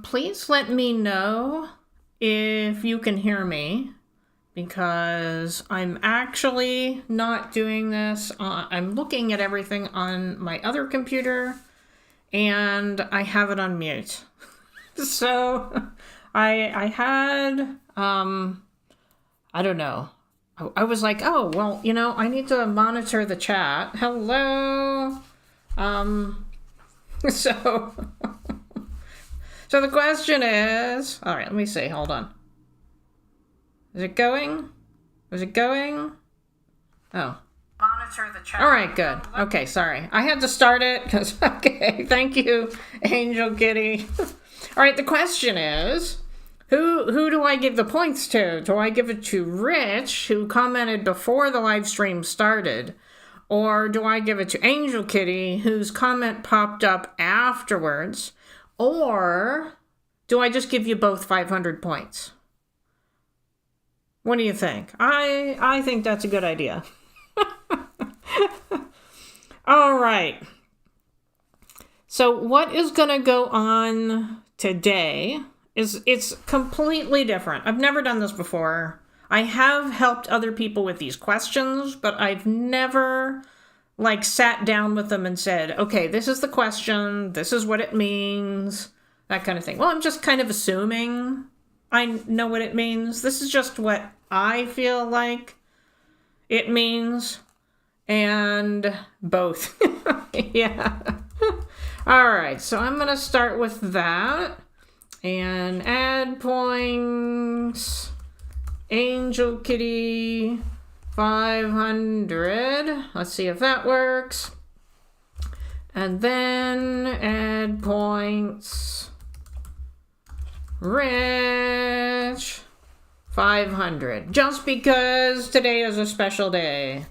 Please let me know if you can hear me, because I'm actually not doing this. I'm looking at everything on my other computer, and I have it on mute. So I had, I don't know. I was like, oh, well, I need to monitor the chat. Hello. So, so the question is, all right, let me see. Hold on. Is it going? Is it going? Oh. Monitor the chat. All right, good. Okay, sorry. I had to start it because, okay, thank you, Angel Kitty. All right, the question is, who do I give the points to? Do I give it to Rich, who commented before the live stream started? Or do I give it to Angel Kitty, whose comment popped up afterwards? Or do I just give you both 500 points? What do you think? I think that's a good idea. All right. So what is going to go on today is it's completely different. I've never done this before. I have helped other people with these questions, but I've never sat down with them and said, okay, this is the question, this is what it means, that kind of thing. Well, I'm just kind of assuming I know what it means. This is just what I feel like it means, and both. Yeah. All right, so I'm going to start with that and add points. Angel Kitty 500. Let's see if that works. And then add points. Rich 500. Just because today is a special day.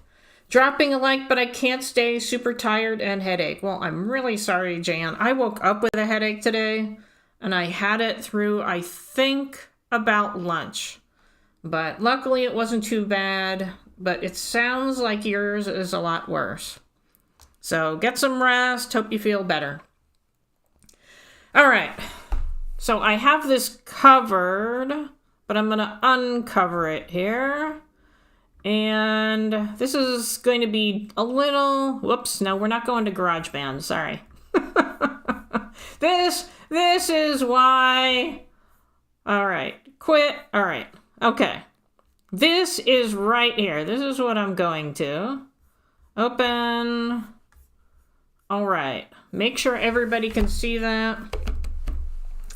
Dropping a like, but I can't stay, super tired and headache. Well, I'm really sorry, Jan. I woke up with a headache today, and I had it through, I think, about lunch. But luckily it wasn't too bad, but it sounds like yours is a lot worse. So get some rest, hope you feel better. All right, so I have this covered, but I'm gonna uncover it here. And this is going to be a little, whoops, no, we're not going to GarageBand, sorry. This is why, all right, quit, all right. Okay, this is right here. This is what I'm going to open. All right, make sure everybody can see that.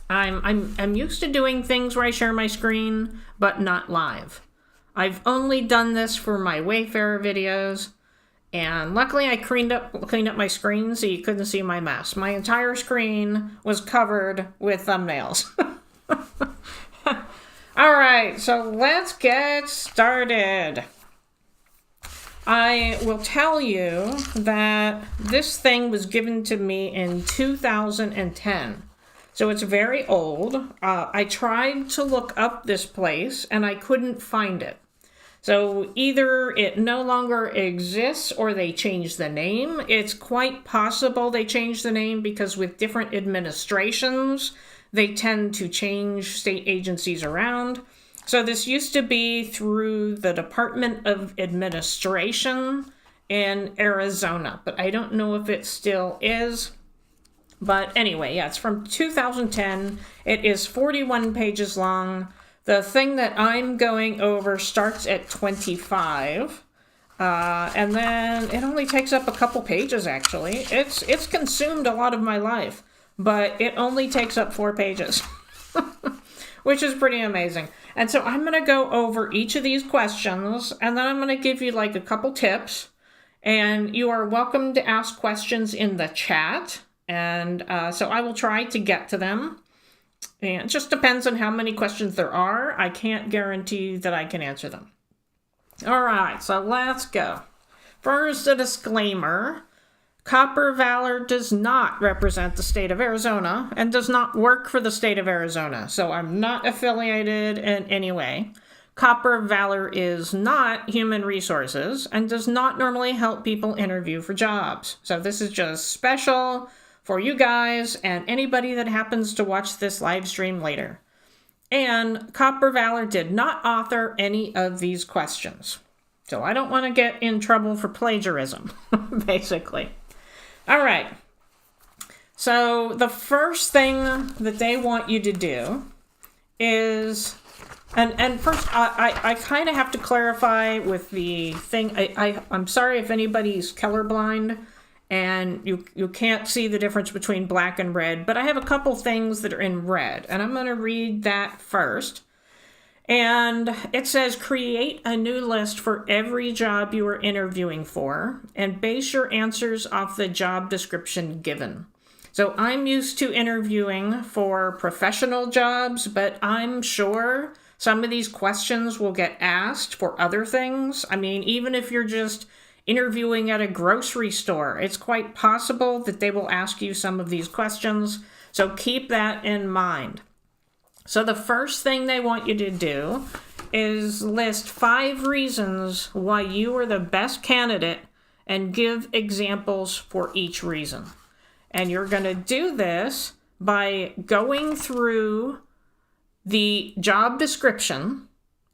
I'm used to doing things where I share my screen, but not live. I've only done this for my Wayfarer videos, and luckily I cleaned up my screen so you couldn't see my mess. My entire screen was covered with thumbnails. All right, so let's get started. I will tell you that this thing was given to me in 2010, so it's very old. I tried to look up this place, and I couldn't find it. So either it no longer exists or they changed the name. It's quite possible they changed the name because with different administrations, they tend to change state agencies around. So this used to be through the Department of Administration in Arizona, but I don't know if it still is. But anyway, yeah, it's from 2010. It is 41 pages long. The thing that I'm going over starts at 25. And then it only takes up a couple pages, actually. It's consumed a lot of my life, but it only takes up 4 pages, which is pretty amazing. And so I'm going to go over each of these questions, and then I'm going to give you a couple tips, and you are welcome to ask questions in the chat, and so I will try to get to them. And it just depends on how many questions there are. I can't guarantee that I can answer them. All right, so let's go. First, a disclaimer. Copper Valor does not represent the state of Arizona and does not work for the state of Arizona, so I'm not affiliated in any way. Copper Valor is not human resources and does not normally help people interview for jobs. So this is just special for you guys and anybody that happens to watch this live stream later. And Copper Valor did not author any of these questions. So I don't want to get in trouble for plagiarism, basically. All right. So the first thing that they want you to do is, and first I kind of have to clarify with the thing. I'm sorry if anybody's colorblind and you can't see the difference between black and red, but I have a couple things that are in red, and I'm going to read that first. And it says, create a new list for every job you are interviewing for and base your answers off the job description given. So I'm used to interviewing for professional jobs, but I'm sure some of these questions will get asked for other things. I mean, even if you're just interviewing at a grocery store, it's quite possible that they will ask you some of these questions. So keep that in mind. So the first thing they want you to do is list 5 reasons why you are the best candidate and give examples for each reason. And you're going to do this by going through the job description,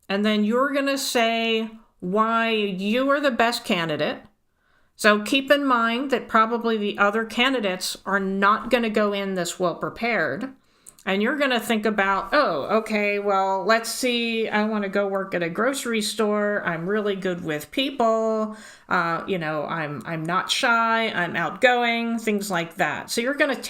and then you're going to say why you are the best candidate. So keep in mind that probably the other candidates are not going to go in this well prepared. And you're going to think about, oh, okay, well, let's see, I want to go work at a grocery store. I'm really good with people. I'm not shy. I'm outgoing, things like that. So you're going to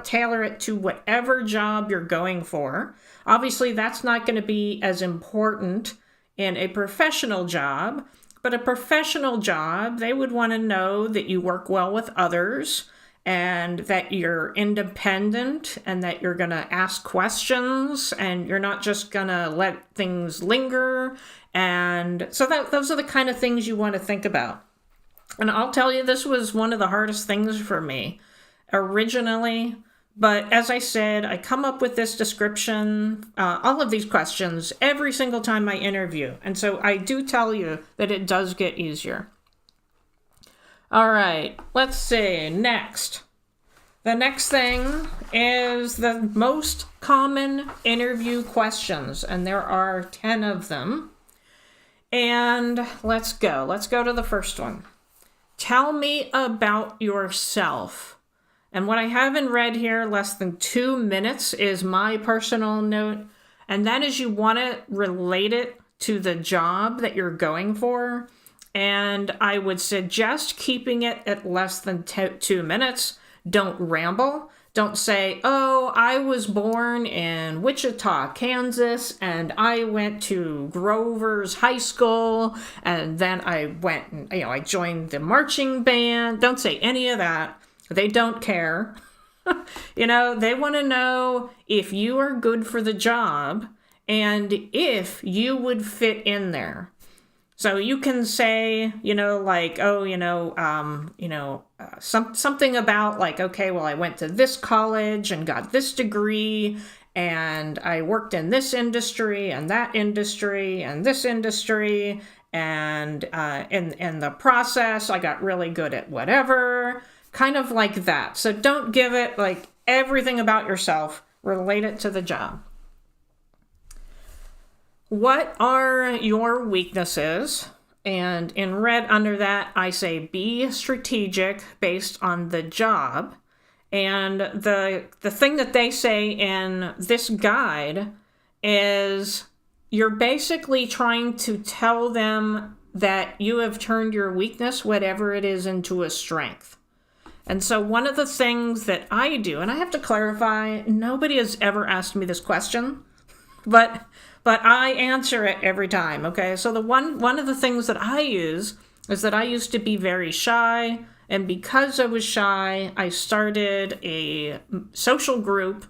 tailor it to whatever job you're going for. Obviously, that's not going to be as important in a professional job, but a professional job, they would want to know that you work well with others, and that you're independent, and that you're going to ask questions, and you're not just going to let things linger. And so those are the kind of things you want to think about. And I'll tell you, this was one of the hardest things for me originally. But as I said, I come up with this description, all of these questions, every single time I interview. And so I do tell you that it does get easier. All right, let's see. Next. The next thing is the most common interview questions, and there are 10 of them. And let's go. Let's go to the first one. Tell me about yourself. And what I have in red here, less than 2 minutes, is my personal note. And that is, you want to relate it to the job that you're going for. And I would suggest keeping it at less than 2 minutes. Don't ramble. Don't say, oh, I was born in Wichita, Kansas, and I went to Grover's High School, and then I went and, I joined the marching band. Don't say any of that. They don't care. They want to know if you are good for the job and if you would fit in there. So you can say, something about like, okay, well, I went to this college and got this degree, and I worked in this industry and that industry and this industry, and in the process, I got really good at whatever, kind of like that. So don't give it like everything about yourself, relate it to the job. What are your weaknesses? And in red under that, I say be strategic based on the job. And the thing that they say in this guide is you're basically trying to tell them that you have turned your weakness, whatever it is, into a strength. And so one of the things that I do, and I have to clarify, nobody has ever asked me this question, but I answer it every time, okay? So one of the things that I use is that I used to be very shy, and because I was shy, I started a social group,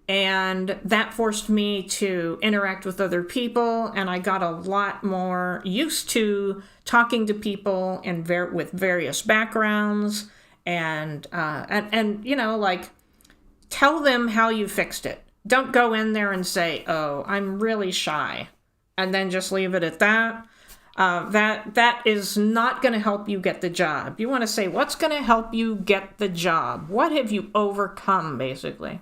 and that forced me to interact with other people, and I got a lot more used to talking to people with various backgrounds, and tell them how you fixed it. Don't go in there and say, oh, I'm really shy, and then just leave it at that. That is not going to help you get the job. You want to say, what's going to help you get the job? What have you overcome, basically?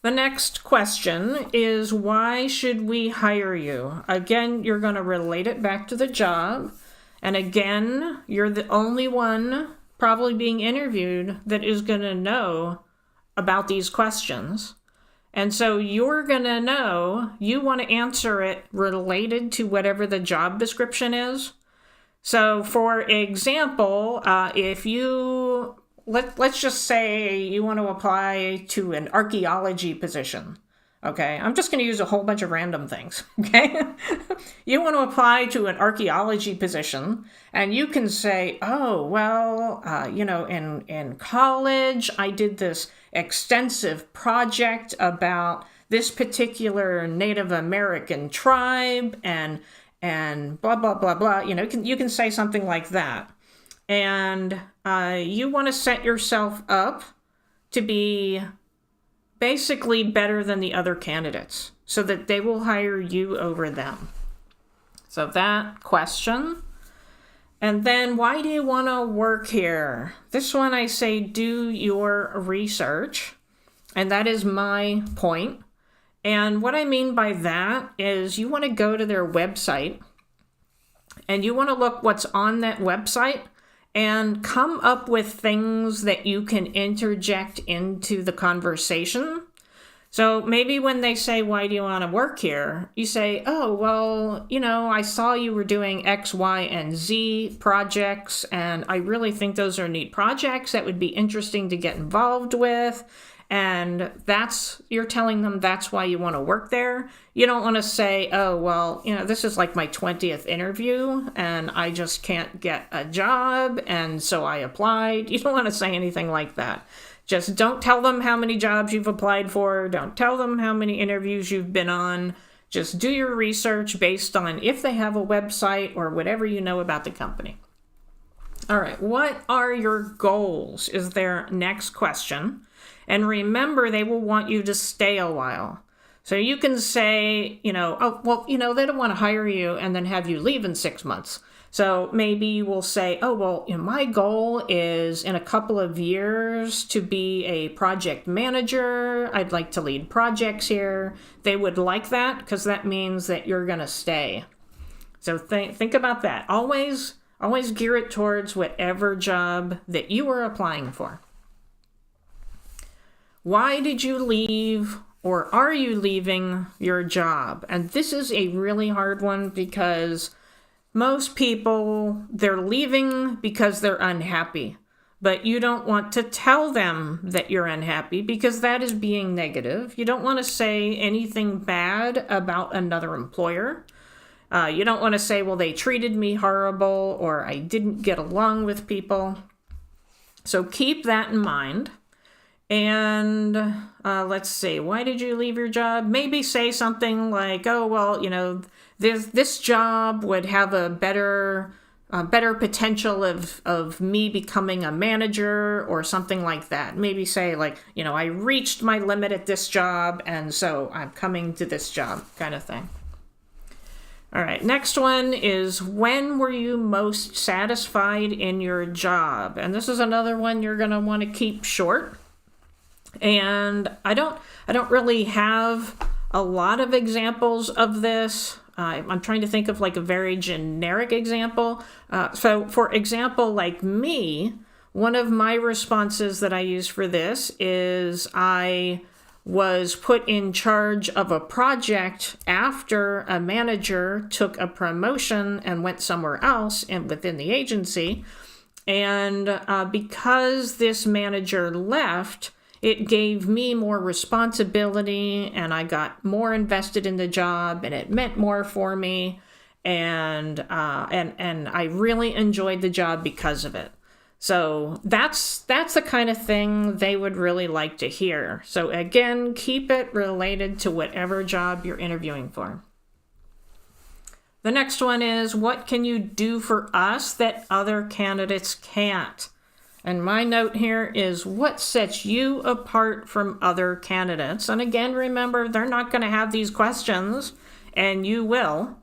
The next question is, why should we hire you? Again, you're going to relate it back to the job. And again, you're the only one probably being interviewed that is going to know about these questions. And so you're going to know, you want to answer it related to whatever the job description is. So for example, if you, let's just say you want to apply to an archaeology position. Okay, I'm just going to use a whole bunch of random things, okay? You want to apply to an archaeology position, and you can say, oh, well, in college, I did this extensive project about this particular Native American tribe, and blah, blah, blah, blah. You can say something like that. And you want to set yourself up to be basically better than the other candidates so that they will hire you over them. So that question. And then, why do you want to work here? This one I say, do your research. And that is my point. And what I mean by that is you want to go to their website and you want to look what's on that website and come up with things that you can interject into the conversation. So maybe when they say, why do you want to work here? You say, oh, well, I saw you were doing X, Y, and Z projects, and I really think those are neat projects that would be interesting to get involved with. And you're telling them that's why you want to work there. You don't want to say, oh, well, this is like my 20th interview and I just can't get a job and so I applied. You don't want to say anything like that. Just don't tell them how many jobs you've applied for. Don't tell them how many interviews you've been on. Just do your research based on if they have a website or whatever you know about the company. All right, what are your goals is their next question. And remember, they will want you to stay a while. So you can say, they don't want to hire you and then have you leave in 6 months. So maybe you will say, oh, well, my goal is in a couple of years to be a project manager. I'd like to lead projects here. They would like that because that means that you're going to stay. So think about that. Always gear it towards whatever job that you are applying for. Why did you leave, or are you leaving your job? And this is a really hard one because most people, they're leaving because they're unhappy. But you don't want to tell them that you're unhappy because that is being negative. You don't want to say anything bad about another employer. You don't want to say, well, they treated me horrible or I didn't get along with people. So keep that in mind. And let's see, why did you leave your job? Maybe say something like, oh, well, this job would have a better potential of me becoming a manager or something like that. Maybe say like, I reached my limit at this job and so I'm coming to this job kind of thing. All right, next one is, when were you most satisfied in your job? And this is another one you're going to want to keep short. And I don't really have a lot of examples of this. I'm trying to think of like a very generic example. So for example, like me, one of my responses that I use for this is I was put in charge of a project after a manager took a promotion and went somewhere else and within the agency. And because this manager left, it gave me more responsibility and I got more invested in the job and it meant more for me. And I really enjoyed the job because of it. So that's the kind of thing they would really like to hear. So again, keep it related to whatever job you're interviewing for. The next one is, what can you do for us that other candidates can't? And my note here is, what sets you apart from other candidates? And again, remember, they're not going to have these questions, and you will.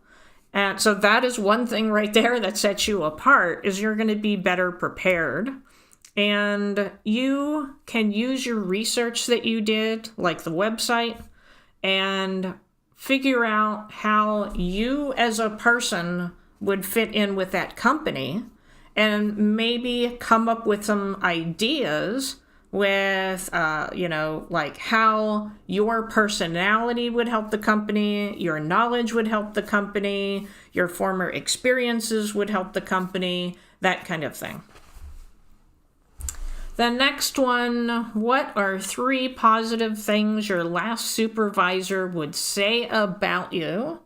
And so that is one thing right there that sets you apart, is you're going to be better prepared. And you can use your research that you did, like the website, and figure out how you as a person would fit in with that company, and maybe come up with some ideas with, like how your personality would help the company, your knowledge would help the company, your former experiences would help the company, that kind of thing. The next one, what are 3 positive things your last supervisor would say about you?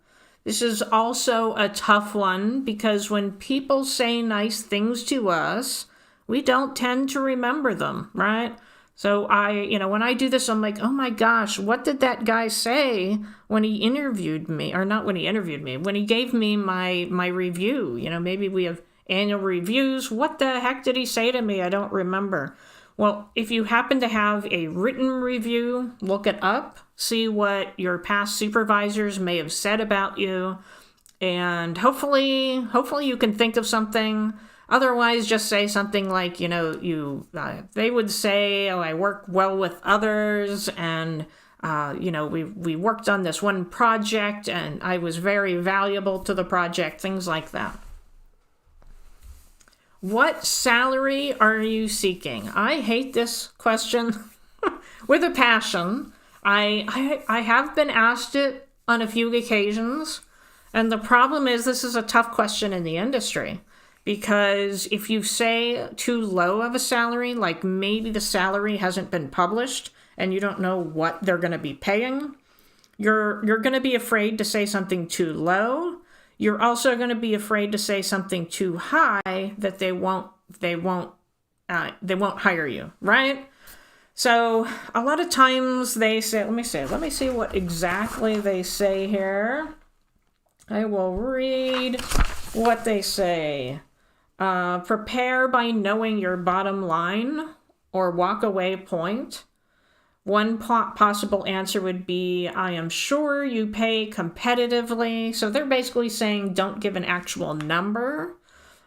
This is also a tough one, because when people say nice things to us, we don't tend to remember them, right? So when I do this, I'm like, oh my gosh, what did that guy say when he interviewed me? Or not when he interviewed me, when he gave me my review. Maybe we have annual reviews. What the heck did he say to me? I don't remember. Well, if you happen to have a written review, look it up, see what your past supervisors may have said about you, and hopefully you can think of something. Otherwise, just say something like, they would say, oh, I work well with others, and we worked on this one project, and I was very valuable to the project, things like that. What salary are you seeking? I hate this question with a passion. I have been asked it on a few occasions, and the problem is this is a tough question in the industry, because if you say too low of a salary, like maybe the salary hasn't been published and you don't know what they're going to be paying, you're going to be afraid to say something too low. You're also going to be afraid to say something too high that they won't hire you, right? So a lot of times they say, let me see what exactly they say here. I will read what they say. Prepare by knowing your bottom line or walk away point. One possible answer would be, I am sure you pay competitively. So they're basically saying don't give an actual number.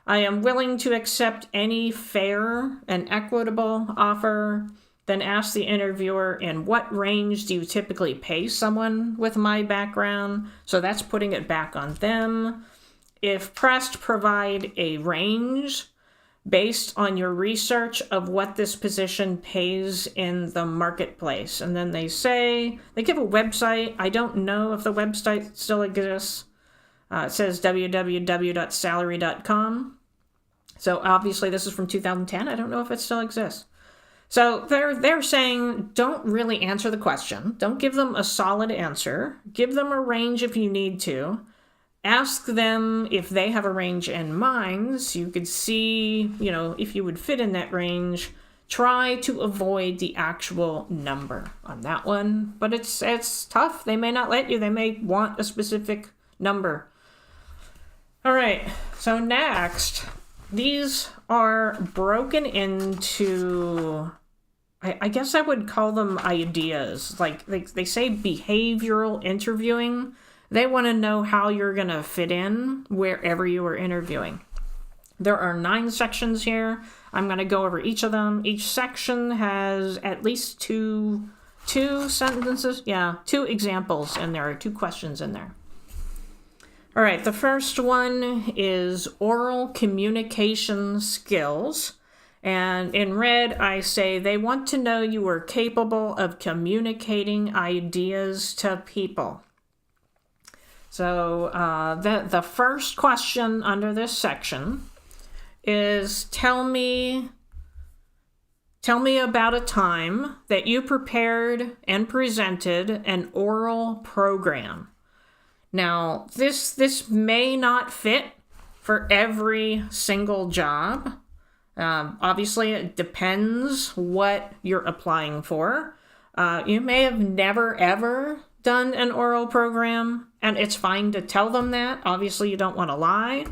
I am willing to accept any fair and equitable offer. Then ask the interviewer, in what range do you typically pay someone with my background? So that's putting it back on them. If pressed, provide a range based on your research of what this position pays in the marketplace. And then they give a website. I don't know if the website still exists. It says www.salary.com. So obviously this is from 2010. I don't know if it still exists. So they're saying don't really answer the question. Don't give them a solid answer. Give them a range if you need to. Ask them if they have a range in mind, so you could see, if you would fit in that range. Try to avoid the actual number on that one, but it's tough. They may not let you. They may want a specific number. All right, so next, these are broken into, I guess I would call them ideas. Like they say behavioral interviewing. They want to know how you're going to fit in wherever you are interviewing. There are 9 sections here. I'm going to go over each of them. Each section has at least two sentences. Yeah, 2 examples in there, 2 questions in there. All right, the first one is oral communication skills. And in red, I say they want to know you are capable of communicating ideas to people. So the first question under this section is tell me about a time that you prepared and presented an oral program. Now, this may not fit for every single job. Obviously, it depends what you're applying for. You may have never, ever done an oral program, and it's fine to tell them that. Obviously, you don't want to lie,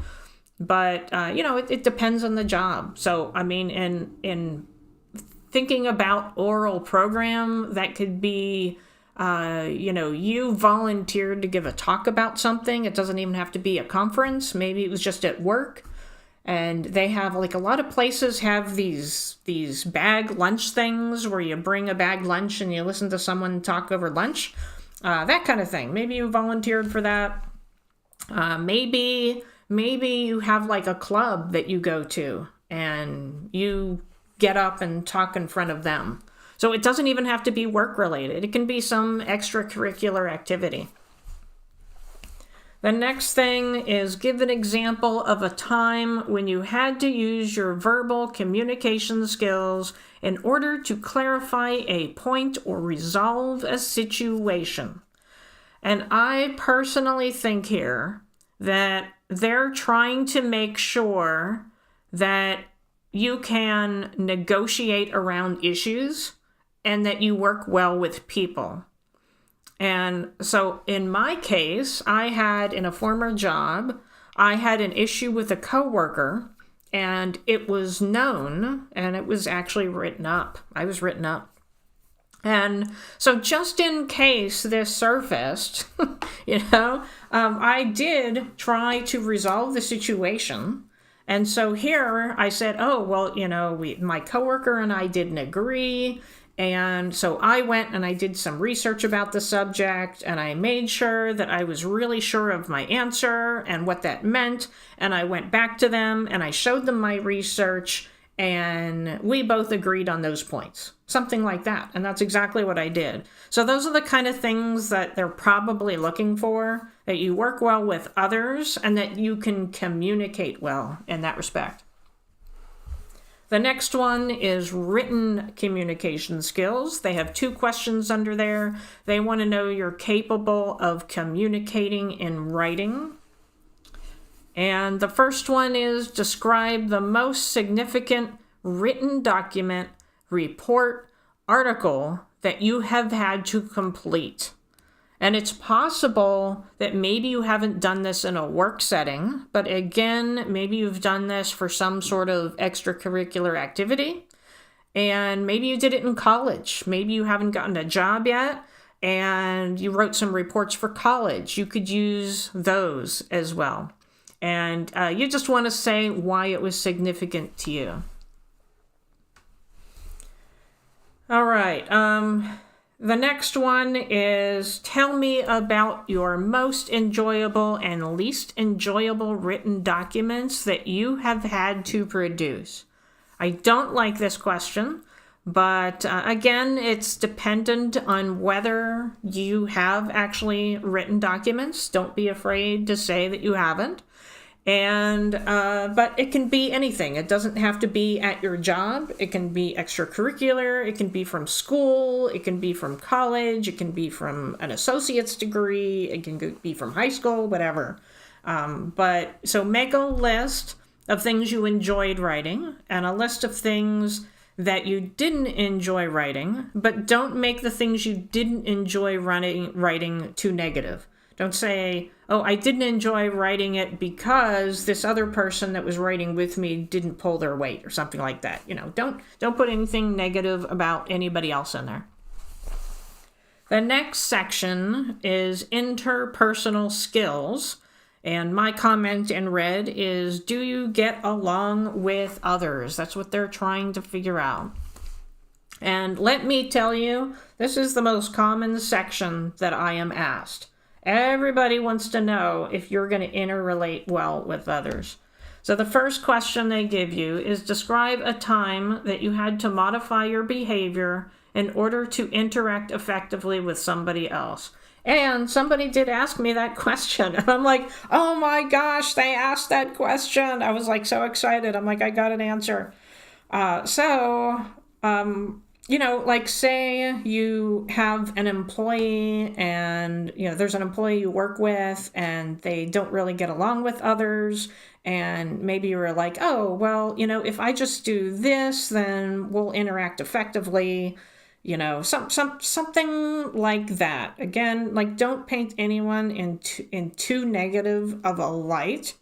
but, it depends on the job. So, I mean, in thinking about oral program, that could be you volunteered to give a talk about something. It doesn't even have to be a conference. Maybe it was just at work. And they have, like, a lot of places have these bag lunch things where you bring a bag lunch and you listen to someone talk over lunch. That kind of thing. Maybe you volunteered for that. Maybe you have, like, a club that you go to and you get up and talk in front of them. So it doesn't even have to be work related. It can be some extracurricular activity. The next thing is give an example of a time when you had to use your verbal communication skills in order to clarify a point or resolve a situation. And I personally think here that they're trying to make sure that you can negotiate around issues and that you work well with people. And so in my case, in a former job, I had an issue with a coworker, and it was known, and it was actually written up. I was written up. And so just in case this surfaced, I did try to resolve the situation. And so here I said, my coworker and I didn't agree. And so I went and I did some research about the subject, and I made sure that I was really sure of my answer and what that meant. And I went back to them and I showed them my research, and we both agreed on those points. Something like that. And that's exactly what I did. So those are the kind of things that they're probably looking for, that you work well with others and that you can communicate well in that respect. The next one is written communication skills. They have 2 questions under there. They want to know you're capable of communicating in writing. And the first one is describe the most significant written document, report, article that you have had to complete. And it's possible that maybe you haven't done this in a work setting, but again, maybe you've done this for some sort of extracurricular activity, and maybe you did it in college. Maybe you haven't gotten a job yet, and you wrote some reports for college. You could use those as well. And you just want to say why it was significant to you. All right. The next one is tell me about your most enjoyable and least enjoyable written documents that you have had to produce. I don't like this question, but again, it's dependent on whether you have actually written documents. Don't be afraid to say that you haven't. But it can be anything. It doesn't have to be at your job. It can be extracurricular. It can be from school. It can be from college. It can be from an associate's degree. It can be from high school, whatever. So make a list of things you enjoyed writing and a list of things that you didn't enjoy writing, but don't make the things you didn't enjoy writing too negative. Don't say, I didn't enjoy writing it because this other person that was writing with me didn't pull their weight or something like that. Don't put anything negative about anybody else in there. The next section is interpersonal skills. And my comment in red is, do you get along with others? That's what they're trying to figure out. And let me tell you, this is the most common section that I am asked. Everybody wants to know if you're going to interrelate well with others. So the first question they give you is describe a time that you had to modify your behavior in order to interact effectively with somebody else. And somebody did ask me that question. And I'm like, oh my gosh, they asked that question. I was like so excited. I'm like, I got an answer. Say you have an employee and, there's an employee you work with and they don't really get along with others. And maybe you were like, if I just do this, then we'll interact effectively. Something like that. Again, don't paint anyone in too negative of a light.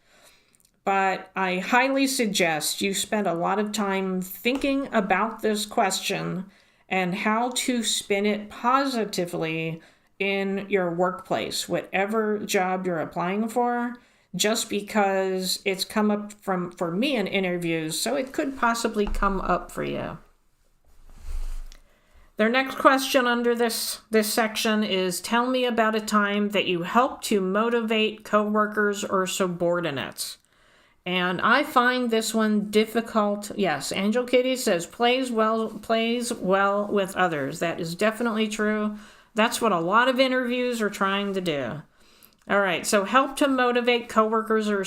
But I highly suggest you spend a lot of time thinking about this question and how to spin it positively in your workplace, whatever job you're applying for, just because it's come up for me in interviews, so it could possibly come up for you. Their next question under this section is, tell me about a time that you helped to motivate coworkers or subordinates. And I find this one difficult. Yes, Angel Kitty says plays well with others. That is definitely true. That's what a lot of interviews are trying to do. All right, so help to motivate coworkers or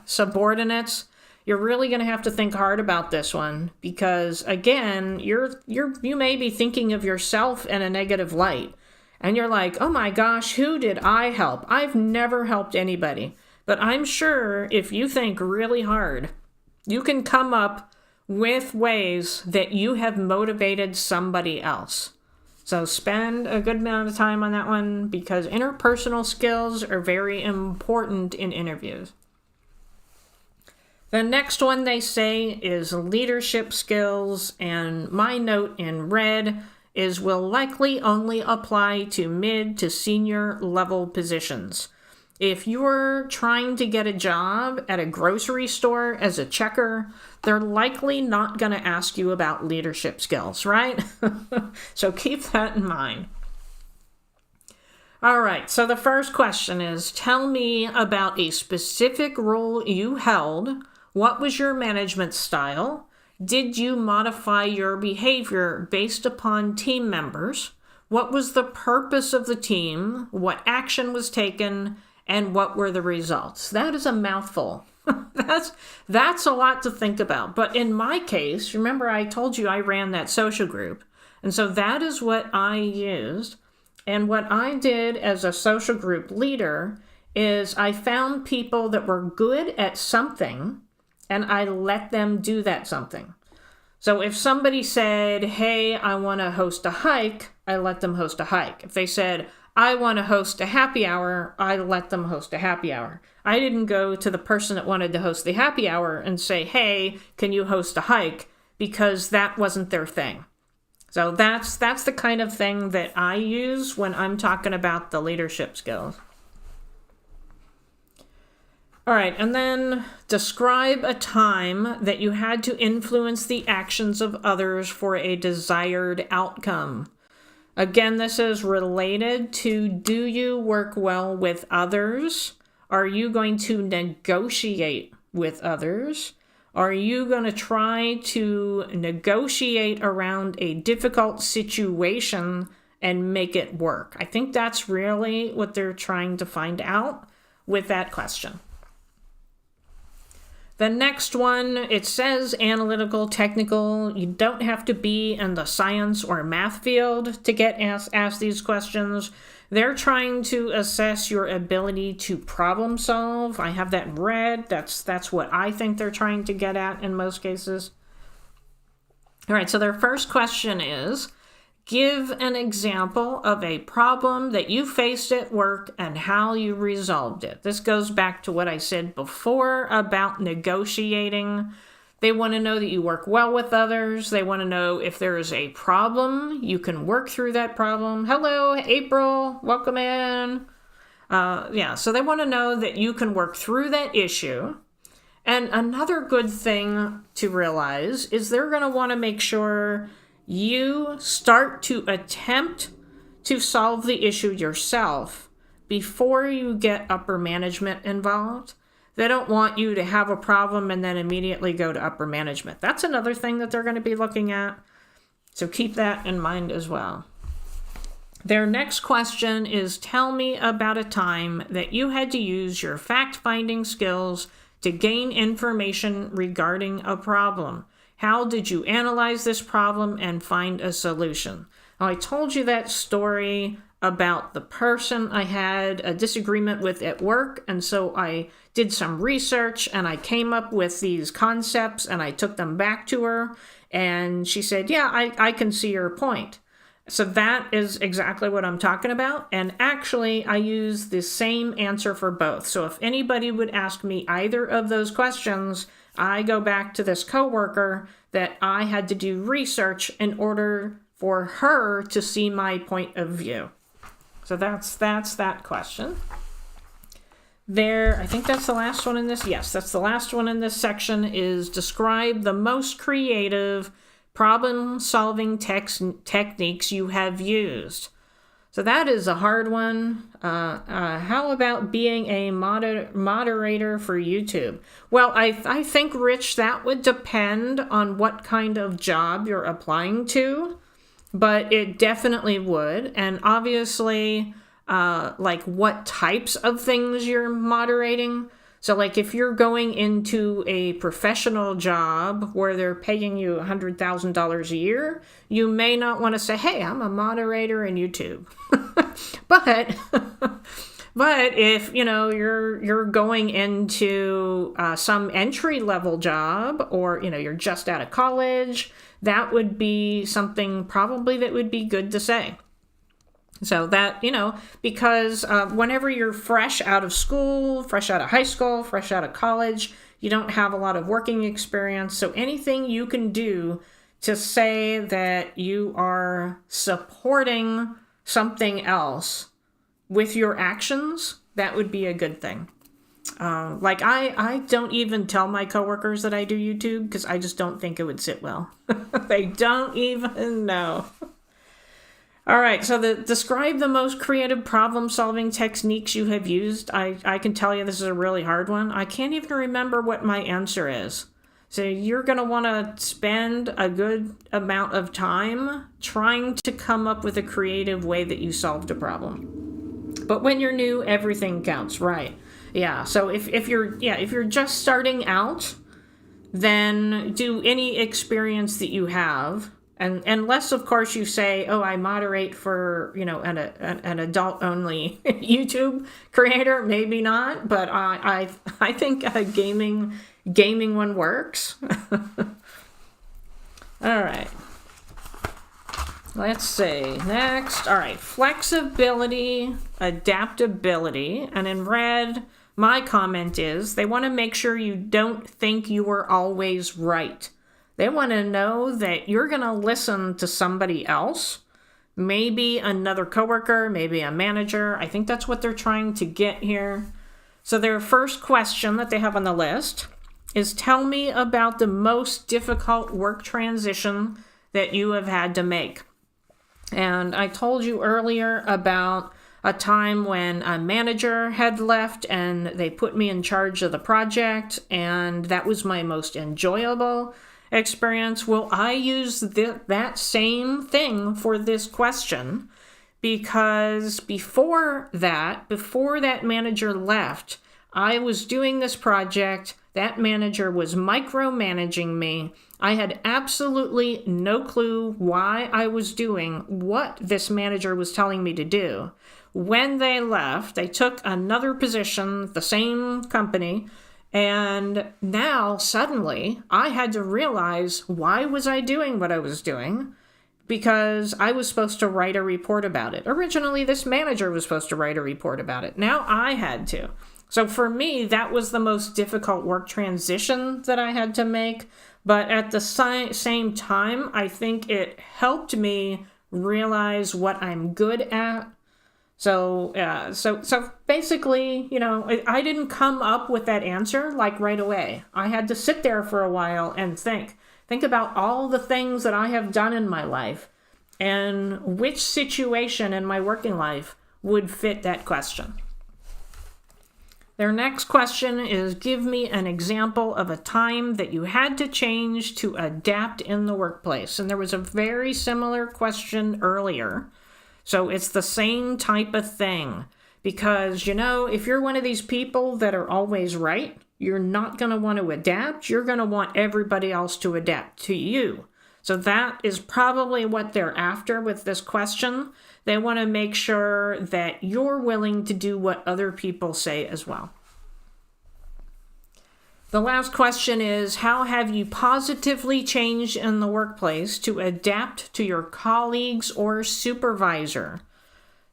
subordinates. You're really going to have to think hard about this one because, again, you may be thinking of yourself in a negative light. And you're like, oh my gosh, who did I help? I've never helped anybody. But I'm sure if you think really hard, you can come up with ways that you have motivated somebody else. So spend a good amount of time on that one because interpersonal skills are very important in interviews. The next one they say is leadership skills, and my note in red is will likely only apply to mid to senior level positions. If you're trying to get a job at a grocery store as a checker, they're likely not going to ask you about leadership skills, right? So keep that in mind. All right, so the first question is, tell me about a specific role you held. What was your management style? Did you modify your behavior based upon team members? What was the purpose of the team? What action was taken? And what were the results? That is a mouthful. That's a lot to think about. But in my case, remember I told you I ran that social group. And so that is what I used. And what I did as a social group leader is I found people that were good at something and I let them do that something. So if somebody said, hey, I want to host a hike, I let them host a hike. If they said, I want to host a happy hour, I let them host a happy hour. I didn't go to the person that wanted to host the happy hour and say, hey, can you host a hike? Because that wasn't their thing. So that's the kind of thing that I use when I'm talking about the leadership skills. All right, and then describe a time that you had to influence the actions of others for a desired outcome. Again, this is related to, do you work well with others? Are you going to negotiate with others? Are you going to try to negotiate around a difficult situation and make it work? I think that's really what they're trying to find out with that question. The next one, it says analytical, technical. You don't have to be in the science or math field to get asked these questions. They're trying to assess your ability to problem solve. I have that in red. That's what I think they're trying to get at in most cases. All right, so their first question is, give an example of a problem that you faced at work and how you resolved it. This goes back to what I said before about negotiating. They want to know that you work well with others. They want to know if there is a problem, you can work through that problem. Hello, April. Welcome in. So they want to know that you can work through that issue. And another good thing to realize is they're going to want to make sure you start to attempt to solve the issue yourself before you get upper management involved. They don't want you to have a problem and then immediately go to upper management. That's another thing that they're going to be looking at. So keep that in mind as well. Their next question is, tell me about a time that you had to use your fact-finding skills to gain information regarding a problem. How did you analyze this problem and find a solution? Now, I told you that story about the person I had a disagreement with at work, and so I did some research and I came up with these concepts and I took them back to her, and she said, yeah, I can see your point. So that is exactly what I'm talking about. And actually, I use the same answer for both. So if anybody would ask me either of those questions, I go back to this coworker that I had to do research in order for her to see my point of view. So that's that question. There, I think that's the last one in this. Yes, that's the last one in this section, is describe the most creative problem-solving techniques you have used. So that is a hard one. How about being a moderator for YouTube? Well, I think, Rich, that would depend on what kind of job you're applying to, but it definitely would. And obviously, like what types of things you're moderating. So like if you're going into a professional job where they're paying you $100,000 a year, you may not want to say, hey, I'm a moderator in YouTube. But if, you're going into some entry-level job, or, you're just out of college, that would be something probably that would be good to say. So that, because whenever you're fresh out of school, fresh out of high school, fresh out of college, you don't have a lot of working experience. So anything you can do to say that you are supporting something else with your actions, that would be a good thing. Like I don't even tell my coworkers that I do YouTube because I just don't think it would sit well. They don't even know. All right, so describe the most creative problem-solving techniques you have used. I can tell you this is a really hard one. I can't even remember what my answer is. So you're going to want to spend a good amount of time trying to come up with a creative way that you solved a problem. But when you're new, everything counts, right? Yeah, so if you're just starting out, then do any experience that you have. And unless, of course, you say, oh, I moderate for, an adult-only YouTube creator, maybe not, but I think a gaming one works. All right. Let's see. Next. All right. Flexibility, adaptability. And in red, my comment is they want to make sure you don't think you are always right. They want to know that you're going to listen to somebody else, maybe another coworker, maybe a manager. I think that's what they're trying to get here. So their first question that they have on the list is, tell me about the most difficult work transition that you have had to make. And I told you earlier about a time when a manager had left and they put me in charge of the project, and that was my most enjoyable experience. Well, I use that same thing for this question, because before that manager left, I was doing this project. That manager was micromanaging me. I had absolutely no clue why I was doing what this manager was telling me to do. When they left, they took another position, the same company, and now, suddenly, I had to realize, why was I doing what I was doing? Because I was supposed to write a report about it. Originally, this manager was supposed to write a report about it. Now I had to. So for me, that was the most difficult work transition that I had to make. But at the same time, I think it helped me realize what I'm good at. So basically, I didn't come up with that answer like right away. I had to sit there for a while and think about all the things that I have done in my life and which situation in my working life would fit that question. Their next question is, give me an example of a time that you had to change to adapt in the workplace. And there was a very similar question earlier. So it's the same type of thing, because, if you're one of these people that are always right, you're not going to want to adapt. You're going to want everybody else to adapt to you. So that is probably what they're after with this question. They want to make sure that you're willing to do what other people say as well. The last question is, how have you positively changed in the workplace to adapt to your colleagues or supervisor?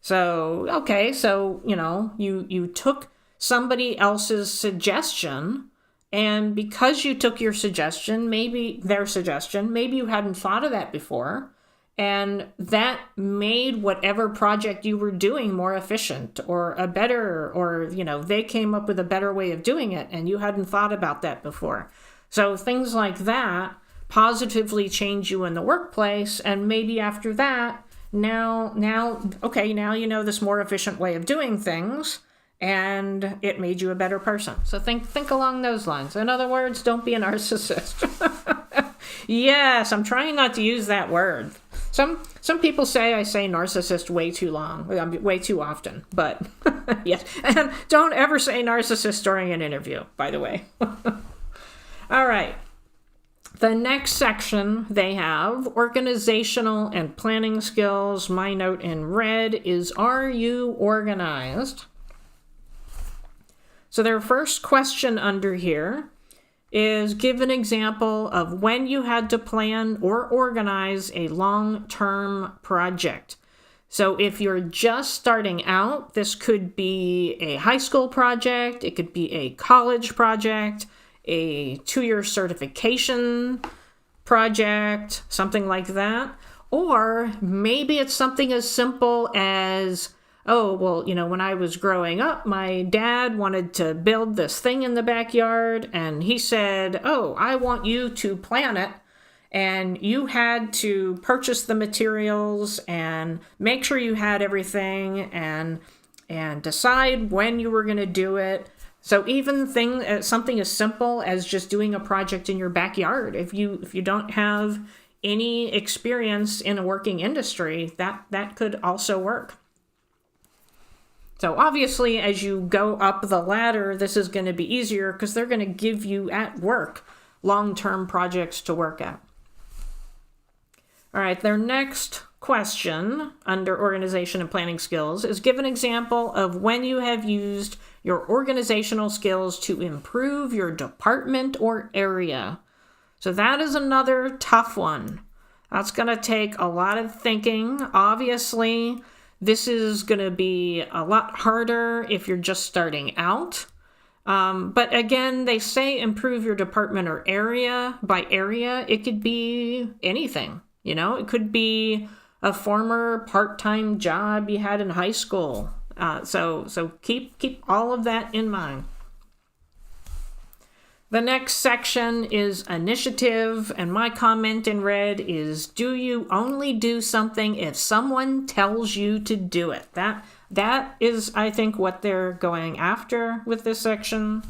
So, okay, so, you took somebody else's suggestion, and because you took their suggestion, maybe you hadn't thought of that before, and that made whatever project you were doing more efficient or a better, or, they came up with a better way of doing it, and you hadn't thought about that before. So things like that positively change you in the workplace, and maybe after that, now you know this more efficient way of doing things, and it made you a better person. So think along those lines. In other words, don't be a narcissist. Yes, I'm trying not to use that word. Some people say I say narcissist way too often, but yes. And don't ever say narcissist during an interview, by the way. All right. The next section they have, organizational and planning skills. My note in red is, are you organized? So their first question under here is, give an example of when you had to plan or organize a long-term project. So if you're just starting out, this could be a high school project, it could be a college project, a 2-year certification project, something like that. Or maybe it's something as simple as, when I was growing up, my dad wanted to build this thing in the backyard, and he said, I want you to plan it, and you had to purchase the materials and make sure you had everything and decide when you were going to do it. So even something as simple as just doing a project in your backyard, if you don't have any experience in a working industry, that could also work. So obviously, as you go up the ladder, this is going to be easier because they're going to give you at work long-term projects to work at. All right, their next question under organization and planning skills is, give an example of when you have used your organizational skills to improve your department or area. So that is another tough one. That's going to take a lot of thinking. Obviously, this is going to be a lot harder if you're just starting out. But again, they say improve your department or area. By area, it could be anything. It could be a former part-time job you had in high school. So keep all of that in mind. The next section is initiative, and my comment in red is, do you only do something if someone tells you to do it? That is, I think, what they're going after with this section.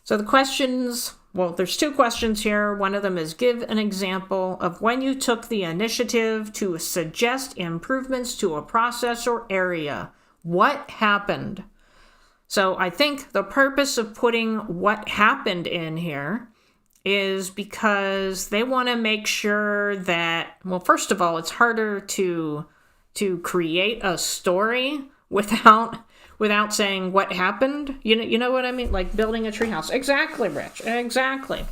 So the questions, there's 2 questions here. One of them is, give an example of when you took the initiative to suggest improvements to a process or area. What happened? So I think the purpose of putting what happened in here is because they want to make sure that, first of all, it's harder to create a story without saying what happened. You know what I mean? Like building a treehouse. Exactly, Rich. Exactly.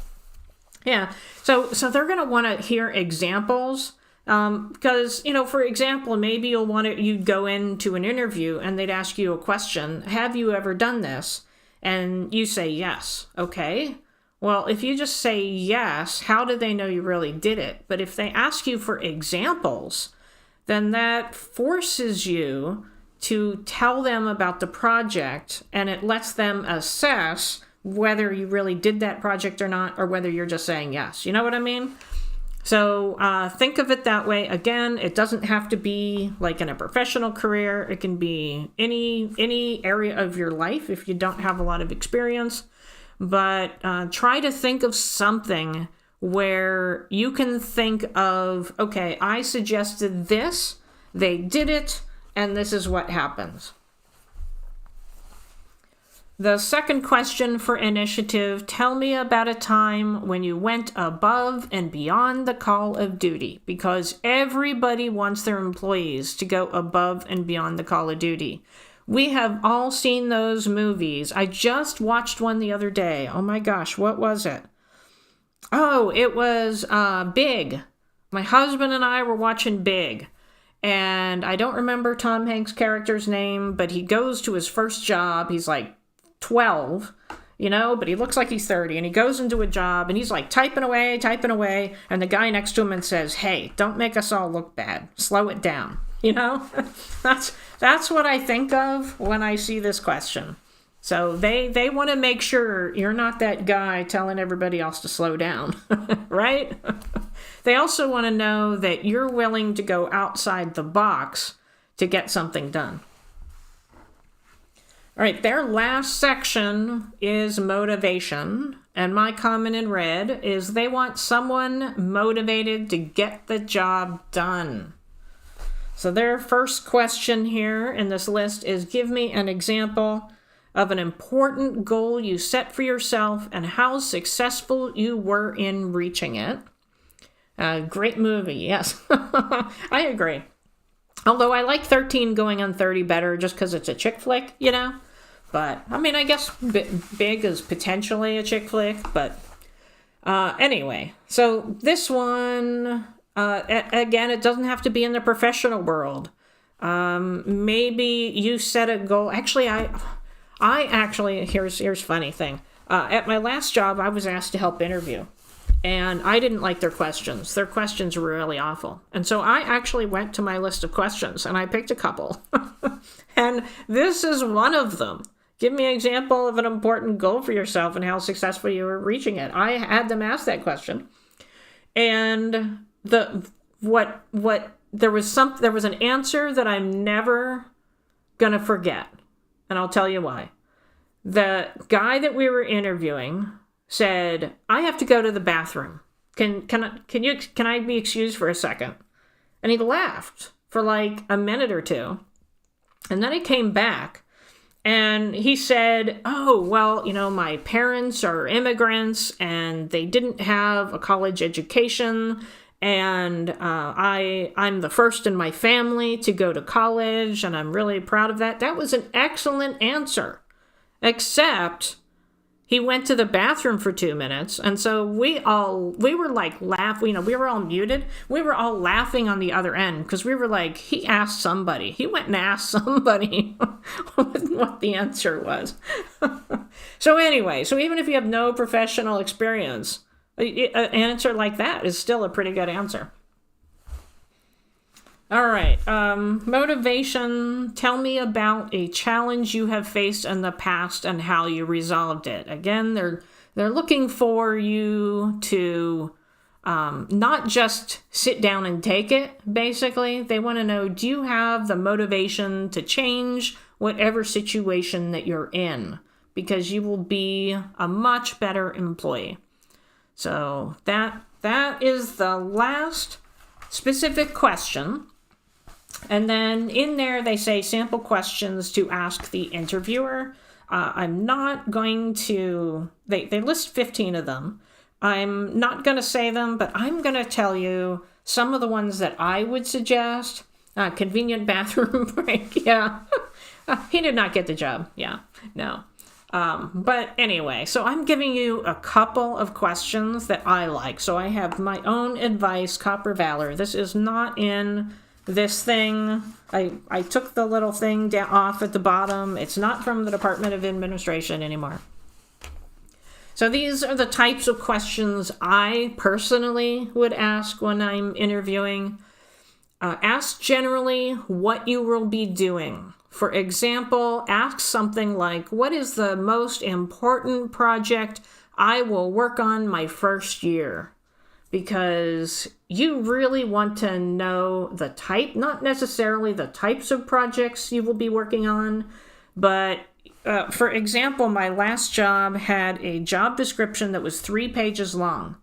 Yeah. So they're going to want to hear examples. Because, for example, maybe you'd go into an interview and they'd ask you a question, have you ever done this? And you say yes. Okay. Well, if you just say yes, how do they know you really did it? But if they ask you for examples, then that forces you to tell them about the project, and it lets them assess whether you really did that project or not, or whether you're just saying yes. You know what I mean? So think of it that way. Again, it doesn't have to be like in a professional career. It can be any area of your life if you don't have a lot of experience. But try to think of something where you can think of, okay, I suggested this, they did it, and this is what happens. The second question for initiative, tell me about a time when you went above and beyond the call of duty, because everybody wants their employees to go above and beyond the call of duty. We have all seen those movies. I just watched one the other day. Oh my gosh, what was it? Oh, it was Big. My husband and I were watching Big. And I don't remember Tom Hanks' character's name, but he goes to his first job. He's like 12, but he looks like he's 30. And he goes into a job and he's like typing away. And the guy next to him and says, "Hey, don't make us all look bad. Slow it down." That's what I think of when I see this question. So they want to make sure you're not that guy telling everybody else to slow down, right? They also want to know that you're willing to go outside the box to get something done. All right, their last section is motivation. And my comment in red is they want someone motivated to get the job done. So their first question here in this list is, give me an example of an important goal you set for yourself and how successful you were in reaching it. Great movie, yes. I agree. Although I like 13 Going on 30 better just because it's a chick flick, But, I guess Big is potentially a chick flick, but anyway. So this one, again, it doesn't have to be in the professional world. Maybe you set a goal. Actually, here's a funny thing. At my last job, I was asked to help interview. And I didn't like their questions. Their questions were really awful. And so I actually went to my list of questions and I picked a couple. And this is one of them. Give me an example of an important goal for yourself and how successful you were reaching it. I had them ask that question. And there was an answer that I'm never gonna forget. And I'll tell you why. The guy that we were interviewing said, "I have to go to the bathroom. Can I be excused for a second?" And he laughed for like a minute or two. And then he came back and he said, "Oh, well, my parents are immigrants and they didn't have a college education. And I'm the first in my family to go to college, and I'm really proud of that." That was an excellent answer, except he went to the bathroom for 2 minutes, and so we were like laughing. We were all muted. We were all laughing on the other end because we were like, he asked somebody. He went and asked somebody what the answer was. So anyway, even if you have no professional experience, an answer like that is still a pretty good answer. All right, motivation. Tell me about a challenge you have faced in the past and how you resolved it. Again, they're looking for you to not just sit down and take it, basically. They want to know, do you have the motivation to change whatever situation that you're in? Because you will be a much better employee. So that is the last specific question. And then in there, they say sample questions to ask the interviewer. I'm not going to, they list 15 of them. I'm not going to say them, but I'm going to tell you some of the ones that I would suggest. Convenient bathroom break, yeah. He did not get the job, yeah, no. But anyway, so I'm giving you a couple of questions that I like. So I have my own advice, Copper Valor. This is not in this thing. I took the little thing off at the bottom. It's not from the Department of Administration anymore. So these are the types of questions I personally would ask when I'm interviewing. Ask generally what you will be doing. For example, ask something like, what is the most important project I will work on my first year? Because you really want to know the type, not necessarily the types of projects you will be working on, but for example, my last job had a job description that was 3 pages long.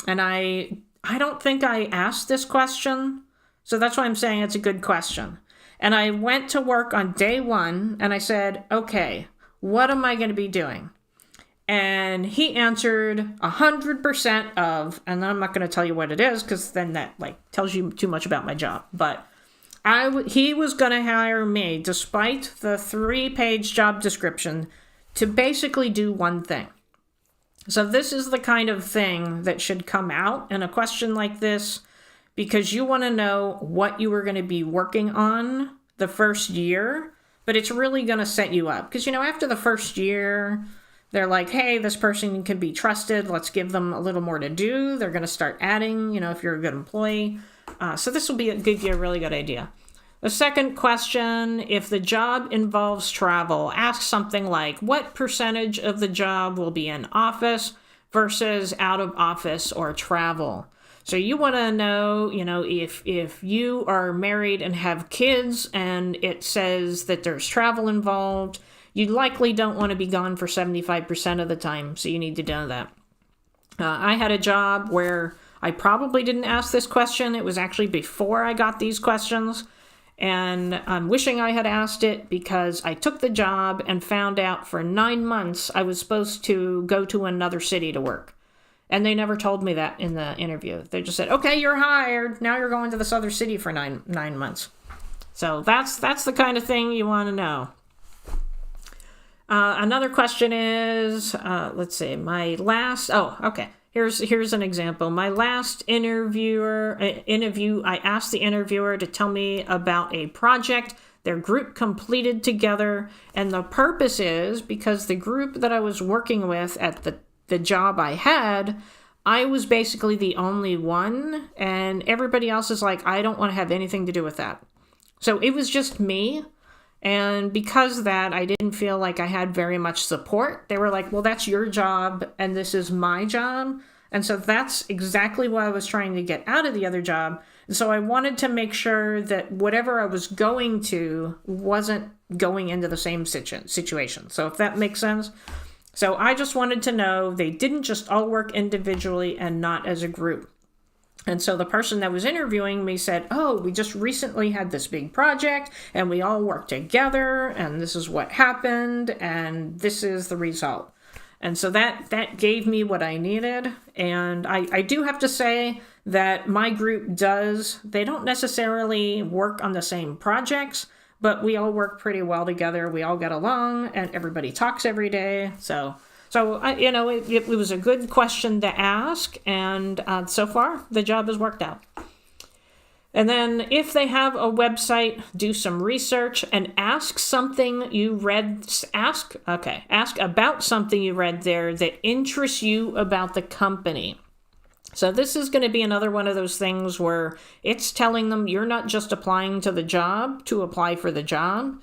And I don't think I asked this question, so that's why I'm saying it's a good question. And I went to work on day 1 and I said, okay, what am I going to be doing? And he answered 100% of, and I'm not going to tell you what it is because then that tells you too much about my job. But He was going to hire me, despite the 3-page job description, to basically do one thing. So this is the kind of thing that should come out in a question like this, because you want to know what you are going to be working on the first year, but it's really going to set you up. Because, after the first year, they're like, hey, this person can be trusted. Let's give them a little more to do. They're going to start adding, if you're a good employee. So this will give you a really good idea. The second question, if the job involves travel, ask something like, what percentage of the job will be in office versus out of office or travel? So you want to know, if you are married and have kids and it says that there's travel involved, you likely don't want to be gone for 75% of the time, so you need to know that. I had a job where I probably didn't ask this question. It was actually before I got these questions, and I'm wishing I had asked it because I took the job and found out for 9 months I was supposed to go to another city to work. And they never told me that in the interview. They just said, okay, you're hired. Now you're going to this other city for nine months. So that's the kind of thing you want to know. Another question is, let's see, here's an example. My last interview, I asked the interviewer to tell me about a project their group completed together. And the purpose is because the group that I was working with at the job I had, I was basically the only one, and everybody else is like, I don't want to have anything to do with that. So it was just me. And because of that, I didn't feel like I had very much support. They were like, well, that's your job and this is my job. And so that's exactly what I was trying to get out of the other job. And so I wanted to make sure that whatever I was going to wasn't going into the same situation. So if that makes sense. So I just wanted to know they didn't just all work individually and not as a group. And so the person that was interviewing me said, oh, we just recently had this big project and we all worked together and this is what happened and this is the result. And so that gave me what I needed. And I do have to say that my group they don't necessarily work on the same projects, but we all work pretty well together. We all get along and everybody talks every day. So it was a good question to ask, and so far the job has worked out. And then if they have a website, do some research and ask something you read. Ask about something you read there that interests you about the company. So this is going to be another one of those things where it's telling them you're not just applying to the job to apply for the job.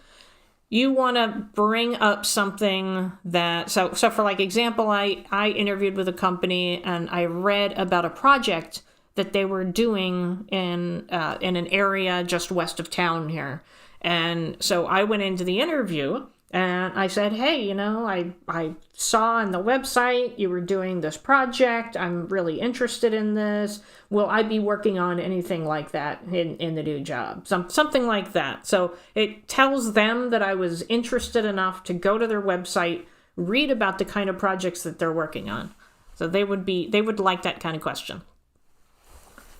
You want to bring up something that, so for like example, I interviewed with a company and I read about a project that they were doing in an area just west of town here. And so I went into the interview and I said, hey, I saw on the website you were doing this project. I'm really interested in this. Will I be working on anything like that in the new job? Something like that. So it tells them that I was interested enough to go to their website, read about the kind of projects that they're working on. So they would like that kind of question.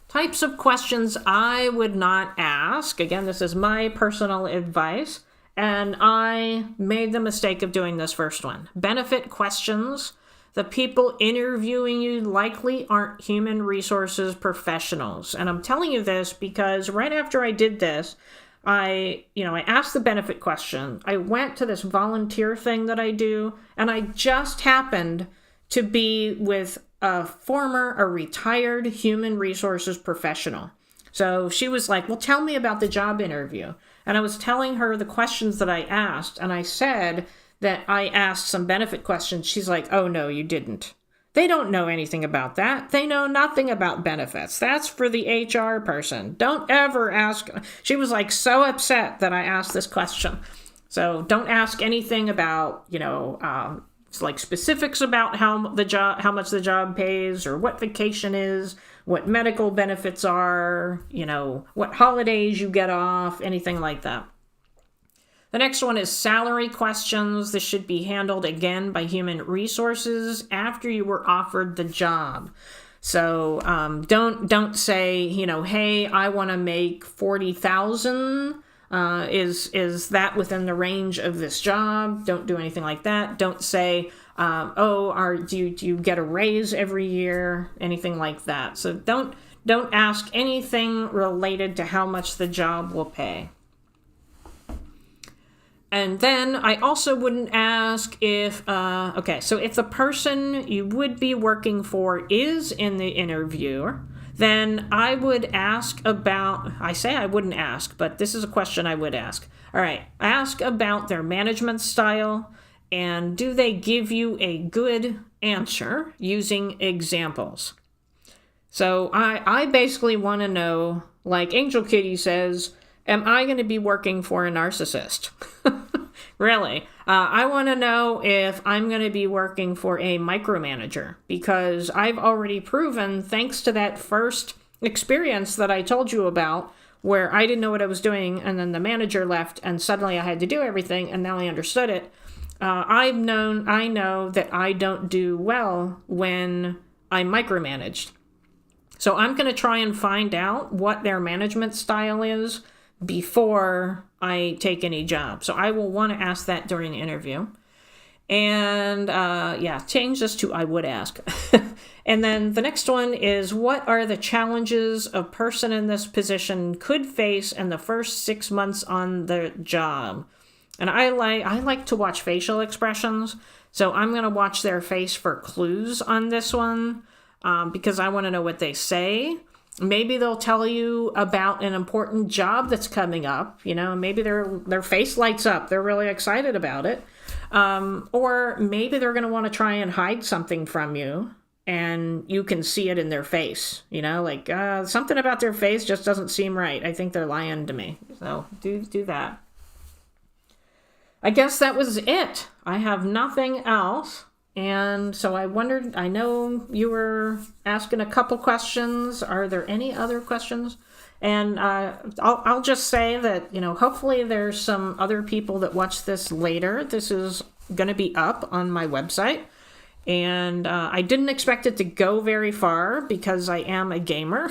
Types of questions I would not ask. Again, this is my personal advice. And I made the mistake of doing this first one. Benefit questions. The people interviewing you likely aren't human resources professionals. And I'm telling you this because right after I did this, I asked the benefit question. I went to this volunteer thing that I do, and I just happened to be with a retired human resources professional. So she was like, well, tell me about the job interview. And I was telling her the questions that I asked, and I said that I asked some benefit questions. She's like, oh, no, you didn't. They don't know anything about that. They know nothing about benefits. That's for the HR person. Don't ever ask. She was like so upset that I asked this question. So don't ask anything about, like specifics about how much the job pays or what vacation is, what medical benefits are, what holidays you get off, anything like that. The next one is salary questions. This should be handled again by human resources after you were offered the job. So don't say, you know, hey, I want to make 40,000. Is that within the range of this job? Don't do anything like that. Don't say, do you get a raise every year? Anything like that. So don't ask anything related to how much the job will pay. And then I also wouldn't ask if, so if the person you would be working for is in the interview, then I would ask about, I say I wouldn't ask, but this is a question I would ask. All right, ask about their management style, and do they give you a good answer using examples? So I basically want to know, like Angel Kitty says, am I going to be working for a narcissist? Really? I want to know if I'm going to be working for a micromanager, because I've already proven, thanks to that first experience that I told you about, where I didn't know what I was doing and then the manager left and suddenly I had to do everything and now I understood it. I know that I don't do well when I'm micromanaged. So I'm going to try and find out what their management style is before I take any job. So I will want to ask that during the interview. And change this to I would ask. And then the next one is, what are the challenges a person in this position could face in the first 6 months on the job? And I like to watch facial expressions. So I'm going to watch their face for clues on this one, because I want to know what they say. Maybe they'll tell you about an important job that's coming up. You know, maybe their face lights up. They're really excited about it. Or maybe they're going to want to try and hide something from you, and you can see it in their face. You know, like something about their face just doesn't seem right. I think they're lying to me. So do that. I guess that was it. I have nothing else. And so I wondered, I know you were asking a couple questions. Are there any other questions? And I'll just say that, you know, hopefully there's some other people that watch this later. This is going to be up on my website. And I didn't expect it to go very far because I am a gamer.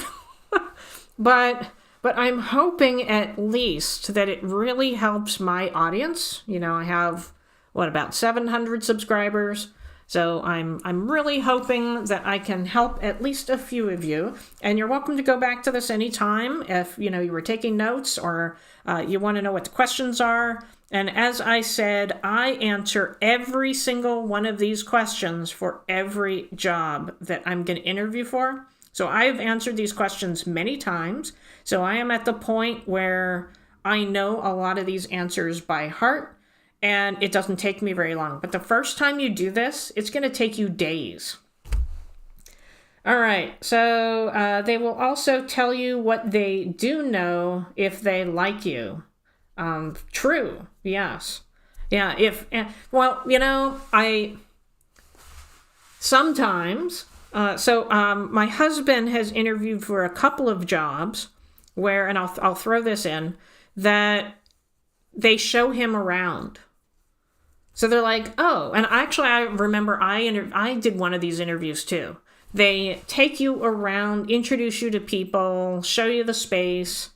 But I'm hoping at least that it really helps my audience. You know, I have, about 700 subscribers. So I'm really hoping that I can help at least a few of you. And you're welcome to go back to this anytime if, you know, you were taking notes or you want to know what the questions are. And as I said, I answer every single one of these questions for every job that I'm going to interview for. So I've answered these questions many times. So I am at the point where I know a lot of these answers by heart. And it doesn't take me very long. But the first time you do this, it's going to take you days. All right. So they will also tell you what they do know if they like you. True. Yes. Yeah. Sometimes. My husband has interviewed for a couple of jobs where, and I'll throw this in, that they show him around. So they're like, oh, and actually I remember I did one of these interviews too. They take you around, introduce you to people, show you the space.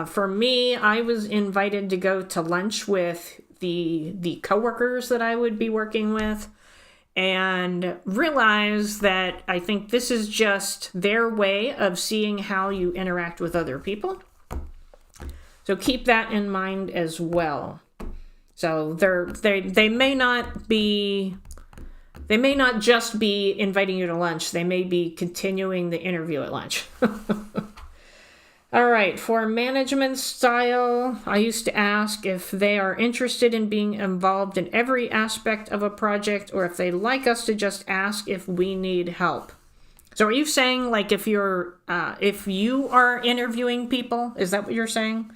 For me, I was invited to go to lunch with the coworkers that I would be working with, and realize that I think this is just their way of seeing how you interact with other people. So keep that in mind as well. So they may not just be inviting you to lunch. They may be continuing the interview at lunch. All right, for management style, I used to ask if they are interested in being involved in every aspect of a project, or if they like us to just ask if we need help. So are you saying, like, if you are interviewing people, is that what you're saying?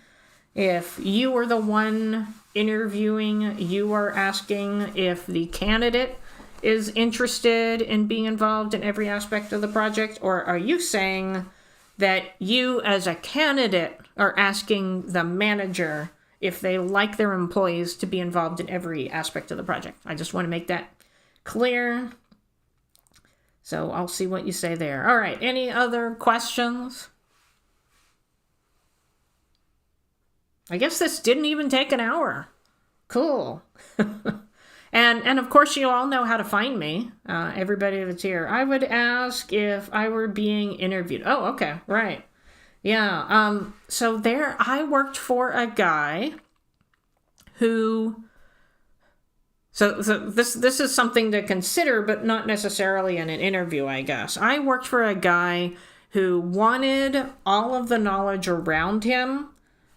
If you are the one interviewing, you are asking if the candidate is interested in being involved in every aspect of the project? Or are you saying that you as a candidate are asking the manager if they like their employees to be involved in every aspect of the project? I just want to make that clear. So I'll see what you say there. All right, any other questions? I guess this didn't even take an hour. Cool. And of course, you all know how to find me, everybody that's here. I would ask if I were being interviewed. Oh, okay, right. Yeah, so there I worked for a guy who... So this is something to consider, but not necessarily in an interview, I guess. I worked for a guy who wanted all of the knowledge around him,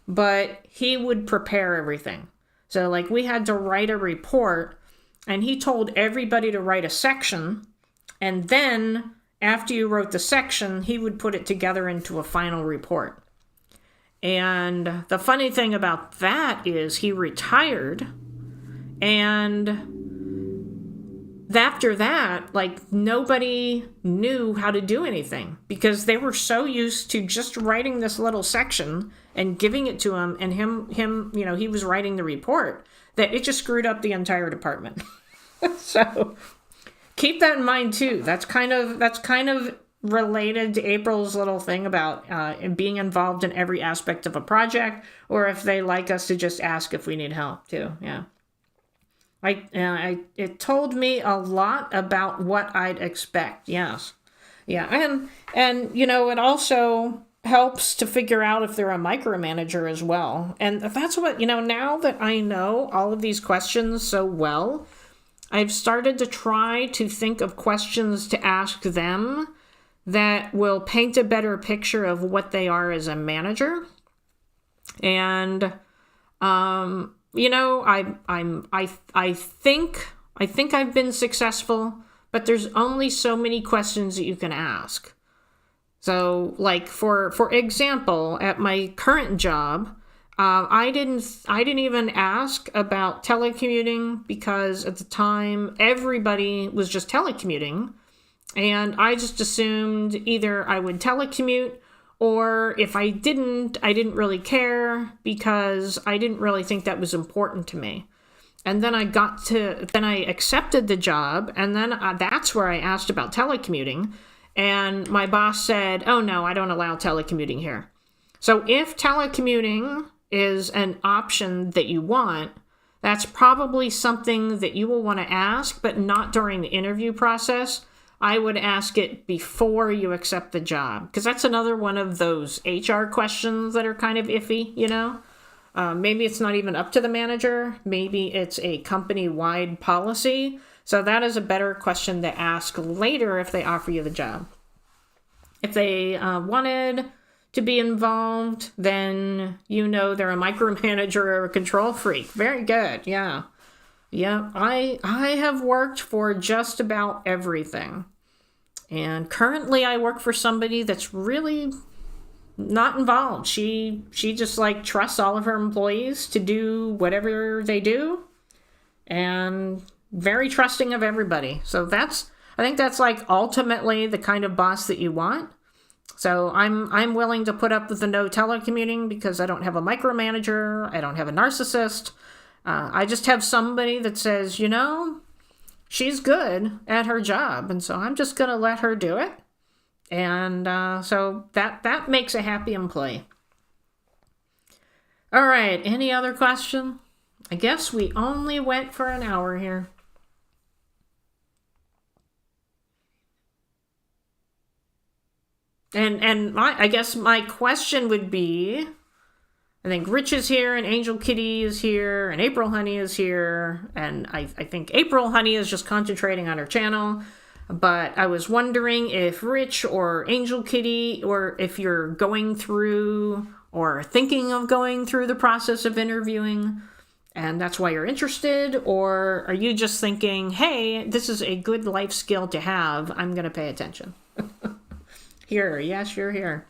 but he would prepare everything. So, like, we had to write a report, and he told everybody to write a section, and then, after you wrote the section, he would put it together into a final report. And the funny thing about that is he retired, and after that, like, nobody knew how to do anything because they were so used to just writing this little section and giving it to him, and him, you know, he was writing the report, that it just screwed up the entire department. So keep that in mind too. That's kind of related to April's little thing about being involved in every aspect of a project, or if they like us to just ask if we need help too. Yeah. It told me a lot about what I'd expect. Yes. Yeah. And you know, it also helps to figure out if they're a micromanager as well. And that's what, you know, now that I know all of these questions so well, I've started to try to think of questions to ask them that will paint a better picture of what they are as a manager. And, you know, I think I've been successful, but there's only so many questions that you can ask. So, like, for example, at my current job, I didn't even ask about telecommuting because at the time everybody was just telecommuting, and I just assumed either I would telecommute, or if I didn't really care because I didn't really think that was important to me. And then I accepted the job, and then that's where I asked about telecommuting, and my boss said, "Oh no, I don't allow telecommuting here." So if telecommuting is an option that you want, that's probably something that you will want to ask, but not during the interview process. I would ask it before you accept the job, because that's another one of those HR questions that are kind of iffy, you know? Maybe it's not even up to the manager. Maybe it's a company-wide policy. So that is a better question to ask later if they offer you the job. If they wanted to be involved, then you know they're a micromanager or a control freak. Very good, yeah. Yeah, I have worked for just about everything. And currently I work for somebody that's really not involved. She just like trusts all of her employees to do whatever they do, and very trusting of everybody. So I think that's like ultimately the kind of boss that you want. So I'm willing to put up with the no telecommuting because I don't have a micromanager, I don't have a narcissist. I just have somebody that says, you know, she's good at her job, and so I'm just going to let her do it. And so that makes a happy employee. All right, any other question? I guess we only went for an hour here. And I guess my question would be, I think Rich is here, and Angel Kitty is here, and April Honey is here, and I think April Honey is just concentrating on her channel, but I was wondering if Rich or Angel Kitty, or if you're going through or thinking of going through the process of interviewing, and that's why you're interested, or are you just thinking, hey, this is a good life skill to have, I'm going to pay attention. Here, yes, you're here.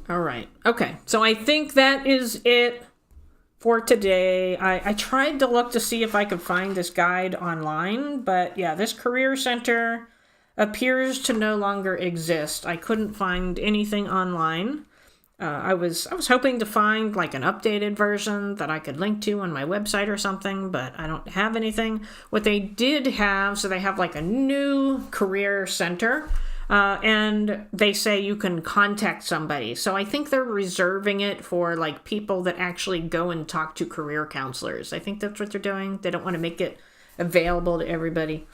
All right. Okay. So I think that is it for today. I tried to look to see if I could find this guide online, but yeah, this career center appears to no longer exist. I couldn't find anything online. I was hoping to find like an updated version that I could link to on my website or something, but I don't have anything. What they did have, so they have like a new career center, and they say you can contact somebody. So I think they're reserving it for like people that actually go and talk to career counselors. I think that's what they're doing. They don't want to make it available to everybody.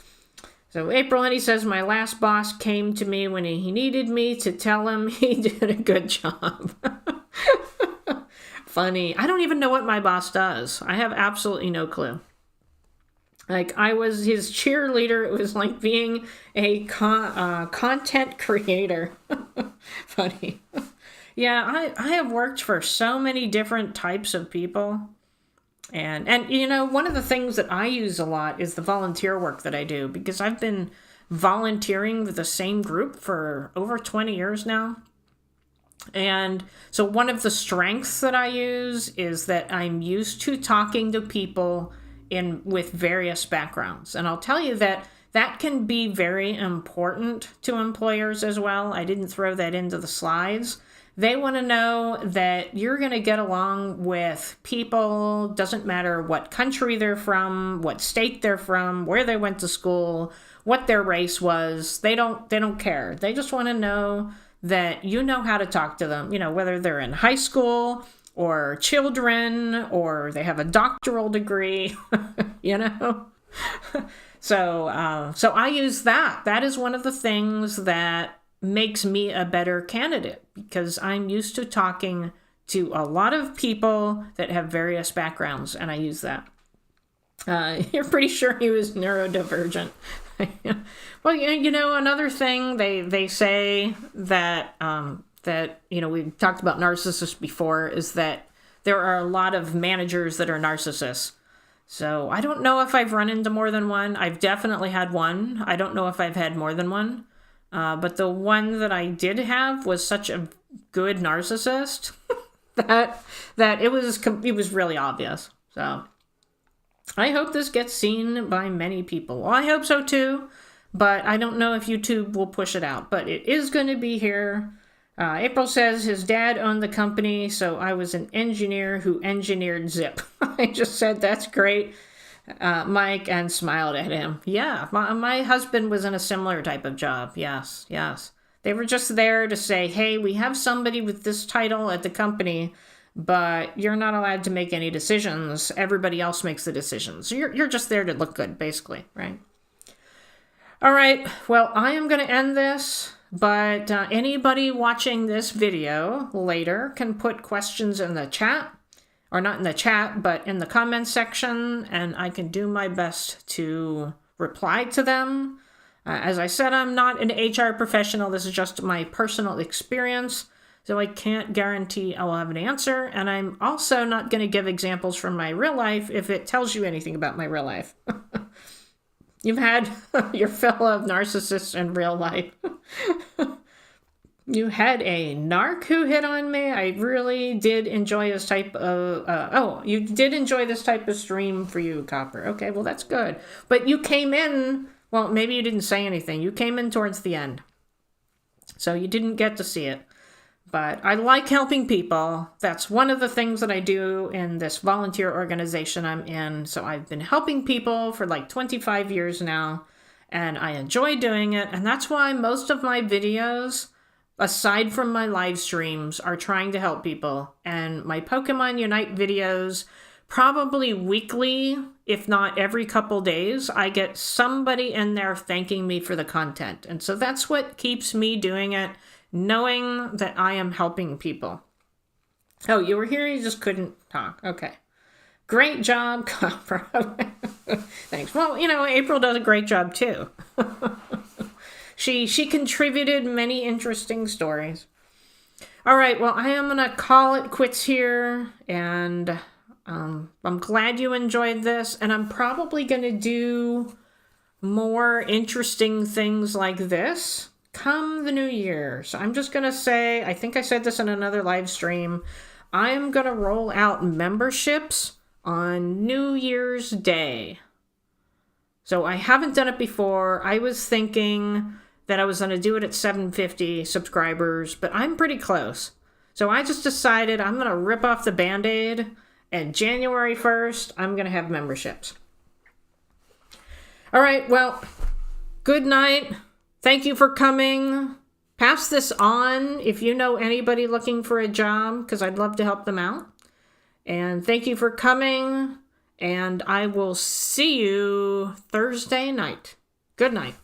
So April Henny says, my last boss came to me when he needed me to tell him he did a good job. Funny. I don't even know what my boss does. I have absolutely no clue. Like, I was his cheerleader. It was like being a content creator. Funny. Yeah, I have worked for so many different types of people. And you know, one of the things that I use a lot is the volunteer work that I do, because I've been volunteering with the same group for over 20 years now. And so one of the strengths that I use is that I'm used to talking to people with various backgrounds. And I'll tell you that that can be very important to employers as well. I didn't throw that into the slides. They want to know that you're going to get along with people, doesn't matter what country they're from, what state they're from, where they went to school, what their race was. They don't care. They just want to know that you know how to talk to them, you know, whether they're in high school or children or they have a doctoral degree, you know. So I use that. That is one of the things that makes me a better candidate, because I'm used to talking to a lot of people that have various backgrounds, and I use that. You're pretty sure he was neurodivergent. Well, you know, another thing they say that that, you know, we've talked about narcissists before, is that there are a lot of managers that are narcissists. So I don't know if I've run into more than one. I've definitely had one. I don't know if I've had more than one. But the one that I did have was such a good narcissist that it was really obvious. So I hope this gets seen by many people. Well, I hope so too, but I don't know if YouTube will push it out. But it is going to be here. April says his dad owned the company, so I was an engineer who engineered Zip. I just said, that's great. Mike, and smiled at him. Yeah, my husband was in a similar type of job. Yes. They were just there to say, hey, we have somebody with this title at the company, but you're not allowed to make any decisions. Everybody else makes the decisions. So you're just there to look good, basically, right? All right, well, I am going to end this, but anybody watching this video later can put questions in the chat. Or not in the chat, but in the comments section, and I can do my best to reply to them. As I said, I'm not an HR professional. This is just my personal experience, so I can't guarantee I will have an answer, and I'm also not going to give examples from my real life if it tells you anything about my real life. You've had your fill of narcissists in real life. You had a narc who hit on me. I really did enjoy this type of... you did enjoy this type of stream for you, Copper. Okay, well, that's good. But you came in... Well, maybe you didn't say anything. You came in towards the end. So you didn't get to see it. But I like helping people. That's one of the things that I do in this volunteer organization I'm in. So I've been helping people for like 25 years now. And I enjoy doing it. And that's why most of my videos, aside from my live streams, are trying to help people. And my Pokemon Unite videos, probably weekly, if not every couple days, I get somebody in there thanking me for the content. And so that's what keeps me doing it, knowing that I am helping people. Oh, you were here, you just couldn't talk. Okay. Great job, Copper. Thanks. Well, you know, April does a great job too. She contributed many interesting stories. All right, well, I am going to call it quits here, and I'm glad you enjoyed this, and I'm probably going to do more interesting things like this come the new year. So I'm just going to say, I think I said this in another live stream, I'm going to roll out memberships on New Year's Day. So I haven't done it before. I was thinking that I was going to do it at 750 subscribers, but I'm pretty close. So I just decided I'm going to rip off the Band-Aid, and January 1st, I'm going to have memberships. All right, well, good night. Thank you for coming. Pass this on if you know anybody looking for a job, because I'd love to help them out. And thank you for coming, and I will see you Thursday night. Good night.